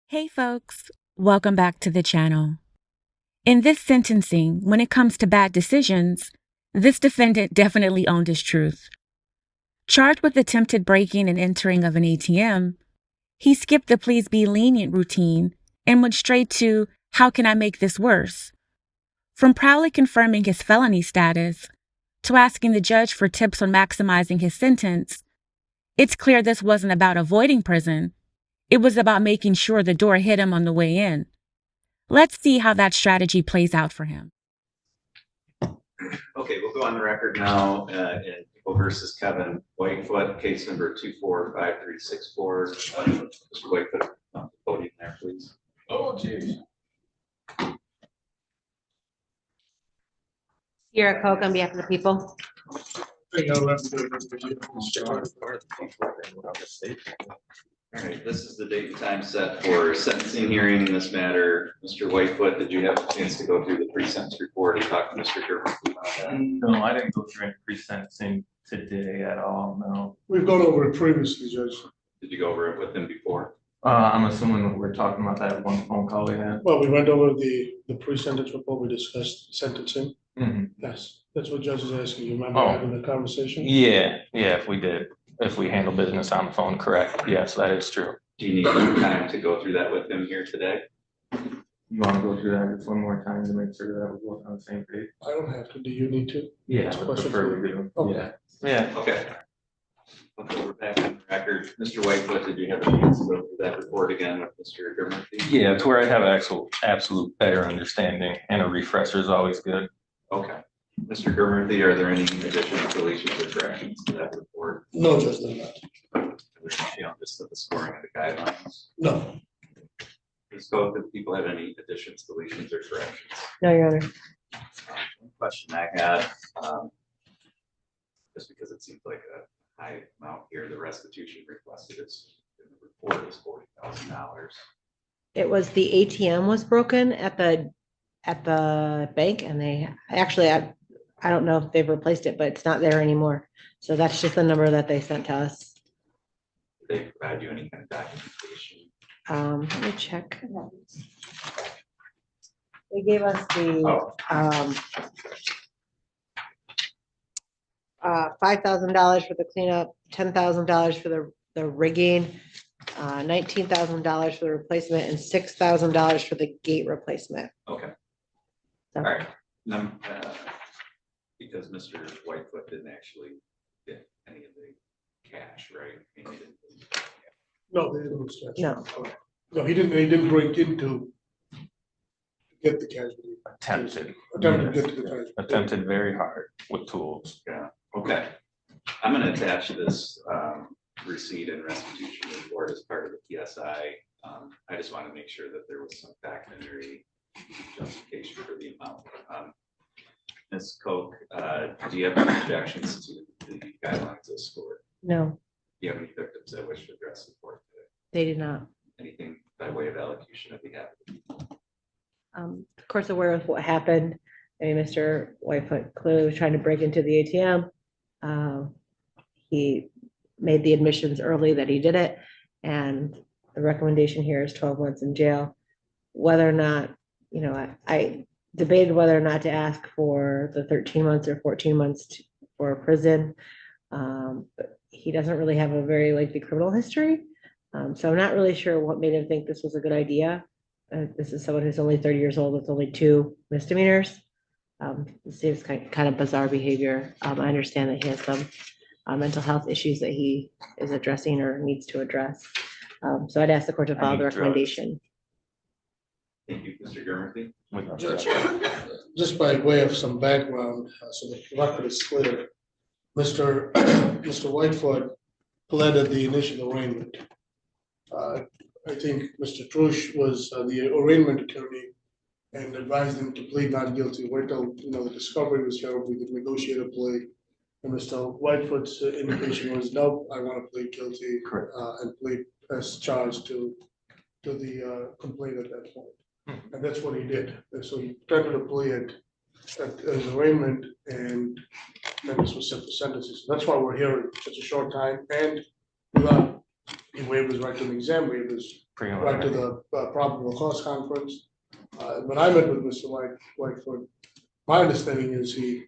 Hey folks, welcome back to the channel. In this sentencing, when it comes to bad decisions, this defendant definitely owned his truth. Charged with attempted breaking and entering of an ATM, he skipped the please be lenient routine and went straight to how can I make this worse? From proudly confirming his felony status to asking the judge for tips on maximizing his sentence, it's clear this wasn't about avoiding prison. It was about making sure the door hit him on the way in. Let's see how that strategy plays out for him. Okay, we'll go on the record now in People versus Kevin Whitefoot, case number 245364. Mr. Whitefoot, on the podium there, please. Oh, geez. Sierra Coke on behalf of the people. All right, this is the date and time set for sentencing hearing in this matter. Mr. Whitefoot, did you have a chance to go through the pre-sentence report and talk to Mr. Gerber about that? No, I didn't go through any pre-sentencing today at all, no. We've gone over it previously, Judge. Did you go over it with him before? I'm assuming we're talking about that one phone call we had. Well, we went over the pre-sentence report, we discussed sentencing. Mhm. Yes, that's what Judge is asking. You remember Oh. having the conversation? Yeah, if we did. If we handle business on the phone, correct. Yes, that is true. Do you need more time to go through that with him here today? You want to go through that just one more time to make sure that we're both on the same page? I don't have to. Do you need to? Yeah, That's a I would question prefer for we you. do. Okay. Yeah. Okay. Okay, we're back on the record. Mr. Whitefoot, did you have a chance to go through that report again with Mr. Gerber? Yeah, it's where I have absolute better understanding, and a refresher is always good. Okay. Mr. Gerber, are there any additional deletions or corrections to that report? No, Judge, they're not. Just the scoring of the guidelines. No. Please go, if people have any additions, deletions, or corrections. No, Your Honor. One question I had, just because it seems like a high amount here, the restitution requested is in the report is $40,000. It was the ATM was broken at the bank, and they actually, I don't know if they've replaced it, but it's not there anymore. So that's just the number that they sent to us. Did they provide you any kind of documentation? Let me check. They gave us the $5,000 for the cleanup, $10,000 for the rigging, $19,000 for the replacement, and $6,000 for the gate replacement. Okay. So- All right. Because Mr. Whitefoot didn't actually get any of the cash, right? He didn't- No, they didn't stretch. No. No, he didn't break into get the cash. Attempted. Attempted to get to the cash. Attempted very hard with tools. Yeah, okay. I'm gonna attach this receipt and restitution report as part of the PSI. I just want to make sure that there was some documentary justification for the amount. Ms. Koch, do you have any objections to the guidelines as scored? No, Do you have any victims that wish to address the court today? they did not. Anything by way of elocution of behalf? Of course, aware of what happened. I mean, Mr. Whitefoot clearly was trying to break into the ATM. He made the admissions early that he did it, and the recommendation here is 12 months in jail. Whether or not, I debated whether or not to ask for the 13 months or 14 months for prison. But he doesn't really have a very lengthy criminal history. So I'm not really sure what made him think this was a good idea. This is someone who's only 30 years old with only 2 misdemeanors. It seems kind of bizarre behavior. I understand that he has some mental health issues that he is addressing or needs to address. So I'd ask the court to follow the recommendation. Thank you, Mr. Gurmurthy. Judge, just by way of some background, so the record is clear, Mr. Whitefoot pleaded the initial arraignment. I think Mr. Trush was the arraignment attorney and advised him to plead not guilty. Wait till the discovery was here, we could negotiate a plea. And Mr. Whitefoot's indication was, no, I want to plead guilty. Correct. And plead as charged to the complaint at that point. And that's what he did. And so he tendered a plea at his arraignment, and then this was set for sentences. That's why we're here in such a short time and without He waived his right to an exam, waived his right to the probable cause conference. When I met with Mr. Whitefoot, my understanding is he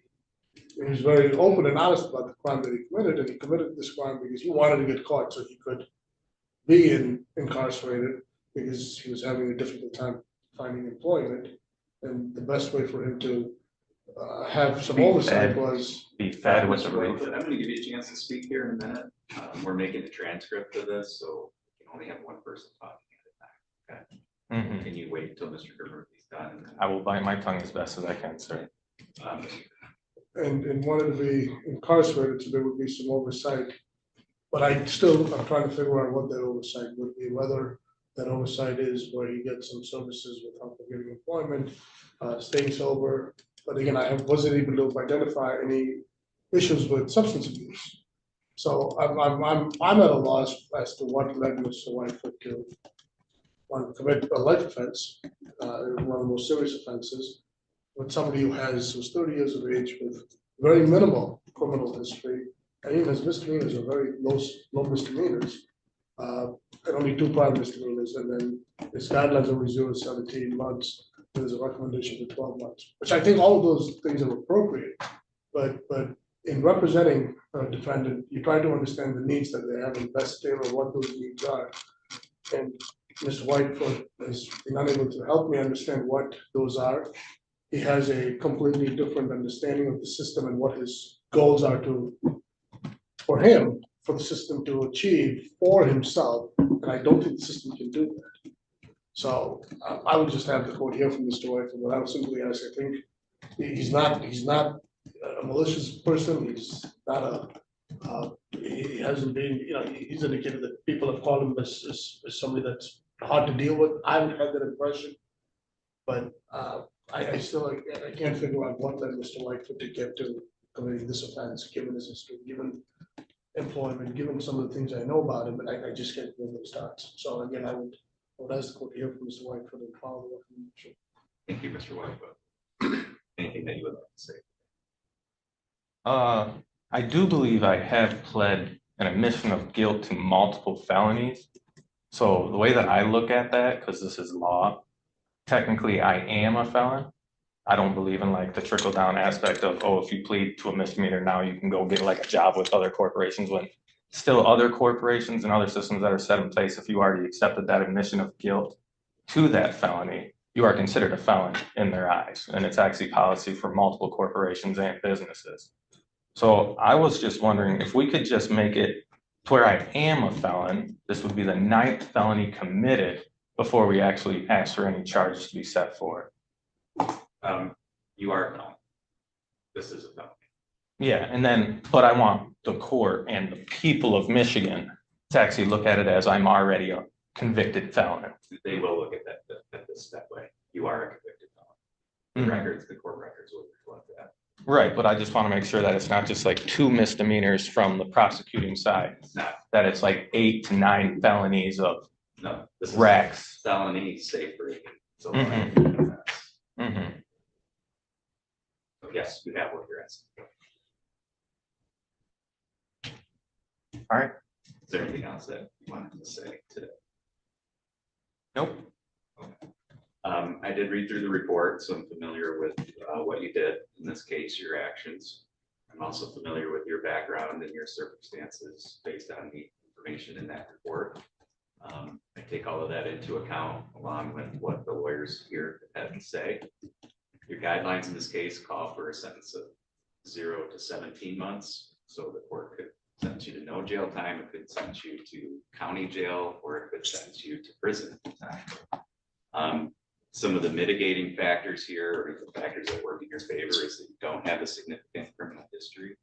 was very open and honest about the crime that he committed, and he committed this crime because he wanted to get caught so he could be incarcerated because he was having a difficult time finding employment. And the best way for him to have some oversight was. Be fed with Mr. the Whitefoot, I'm gonna give you a chance to speak here in a minute. We're making a transcript of this, so you can only have one person talking at a time. Okay? Mhm. Can you wait until Mr. Gerbert's done? I will bite my tongue as best as I can, sir. Um, And wanted to be incarcerated, so there would be some oversight. But I'm trying to figure out what that oversight would be, whether that oversight is where he gets some services without getting employment, staying sober. But again, I wasn't able to identify any issues with substance abuse. So I'm at a loss as to what led Mr. Whitefoot to want to commit a life offense, one of the most serious offenses, with somebody who's 30 years of age with very minimal criminal history, and even his misdemeanors are very low misdemeanors, and only 2 prior misdemeanors, and then his guidelines are 0 to 17 months. There's a recommendation for 12 months, which I think all of those things are appropriate. But in representing a defendant, you try to understand the needs that they have and best tailor what those needs are. And Mr. Whitefoot has been unable to help me understand what those are. He has a completely different understanding of the system and what his goals are for him, for the system to achieve for himself. And I don't think the system can do that. So I would just have the court hear from Mr. Whitefoot, but I would simply ask, I think he's not a malicious person. He's not he hasn't been, he's indicated that people have called him as somebody that's hard to deal with. I haven't had that impression, but I still can't figure out what led Mr. Whitefoot to get to committing this offense, given his history, given employment, given some of the things I know about him, and I just can't bring those dots. So again, I would ask the court to hear from Mr. Whitefoot and follow the recommendation. Thank you, Mr. Whitefoot. Anything that you would like to say? I do believe I have pled an admission of guilt to multiple felonies. So the way that I look at that, because this is law, technically I am a felon. I don't believe in like the trickle down aspect of, oh, if you plead to a misdemeanor, now you can go get like a job with other corporations, when still other corporations and other systems that are set in place, if you already accepted that admission of guilt to that felony, you are considered a felon in their eyes. And it's actually policy for multiple corporations and businesses. So I was just wondering if we could just make it to where I am a felon. This would be the 9th felony committed before we actually ask for any charges to be set for. You are a felon. This is a felony. Yeah, and then, but I want the court and the people of Michigan to actually look at it as I'm already a convicted felon. They will look at this that way. You are a convicted felon. The court records will reflect that. Right, but I just want to make sure that it's not just like 2 misdemeanors from the prosecuting side, that it's like 8 to 9 felonies of this racks. Is felony safe breaking. So yes, you have what you're asking. All right. Is there anything else that you wanted to say today? Nope. Okay. I did read through the report, so I'm familiar with what you did, in this case, your actions. I'm also familiar with your background and your circumstances based on the information in that report. I take all of that into account along with what the lawyers here had to say. Your guidelines in this case call for a sentence of 0 to 17 months. So the court could sentence you to no jail time, it could sentence you to county jail, or it could sentence you to prison time. Some of the mitigating factors here, or the factors that work in your favor, is that you don't have a significant criminal history.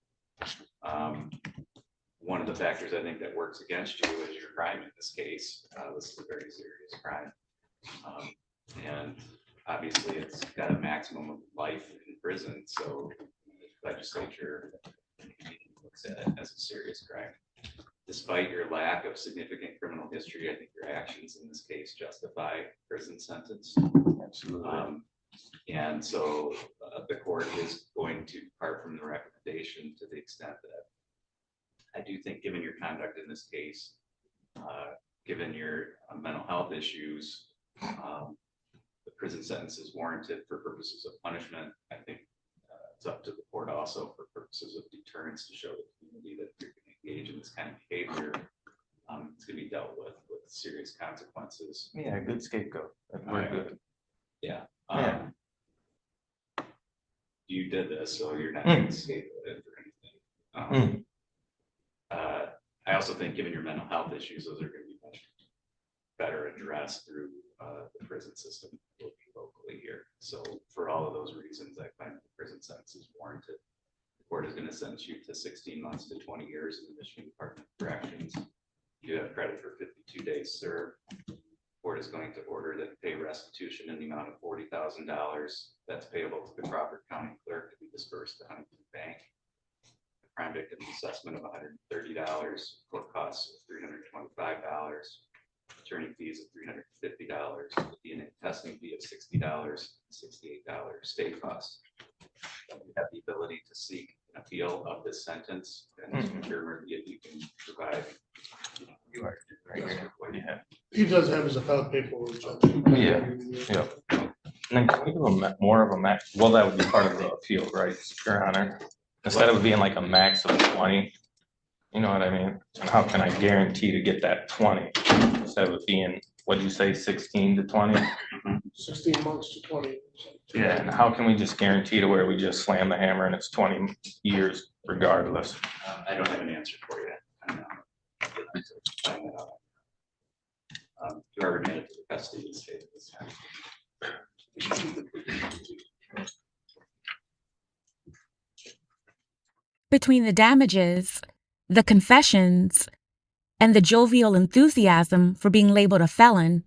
One of the factors I think that works against you is your crime in this case. This is a very serious crime. And obviously it's got a maximum of life in prison. So the legislature looks at it as a serious crime. Despite your lack of significant criminal history, I think your actions in this case justify prison sentence. Absolutely. And so the court is going to depart from the recommendation to the extent that I do think, given your conduct in this case, Given your mental health issues, the prison sentence is warranted for purposes of punishment. I think it's up to the court also for purposes of deterrence to show the community that you're going to engage in this kind of behavior. It's going to be dealt with serious consequences. Yeah, good scapegoat. We're good. Yeah. Yeah. You did this, so you're not going to scapegoated or anything. I also think given your mental health issues, those are going to be much better addressed through the prison system locally here. So for all of those reasons, I find the prison sentence is warranted. The court is going to sentence you to 16 months to 20 years in the Michigan Department of Corrections. You have credit for 52 days served. The court is going to order that you pay restitution in the amount of $40,000. That's payable to the Crawford County Clerk to be dispersed to Huntington Bank. The crime victim's assessment of $130, court costs of $325, attorney fees of $350, the DNA testing fee of $60, $68 state costs. You have the ability to seek an appeal of this sentence, and as Mr. Murphy, if you can provide. You are right here. Yeah. He does have his appellate paperwork, Judge. Yeah. Yeah. And then can we do more of a max? Well, that would be part of the appeal, right, Your Honor? Instead of being like a max of 20, you know what I mean? And how can I guarantee to get that 20 instead of it being, what'd you say, 16 to 20? 16 months to 20. Yeah, and how can we just guarantee to where we just slam the hammer and it's 20 years regardless? I don't have an answer for you. I don't know. Find that out. You are remanded to the custody of the state at this time. Between the damages, the confessions, and the jovial enthusiasm for being labeled a felon,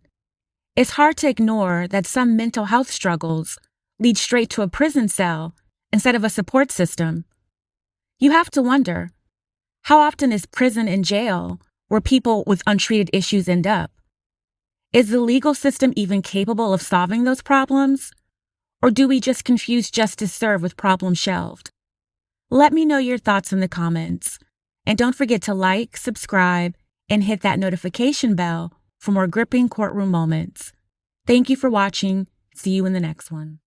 it's hard to ignore that some mental health struggles lead straight to a prison cell instead of a support system. You have to wonder, how often is prison and jail where people with untreated issues end up? Is the legal system even capable of solving those problems? Or do we just confuse justice served with problem shelved? Let me know your thoughts in the comments. And don't forget to like, subscribe, and hit that notification bell for more gripping courtroom moments. Thank you for watching. See you in the next one.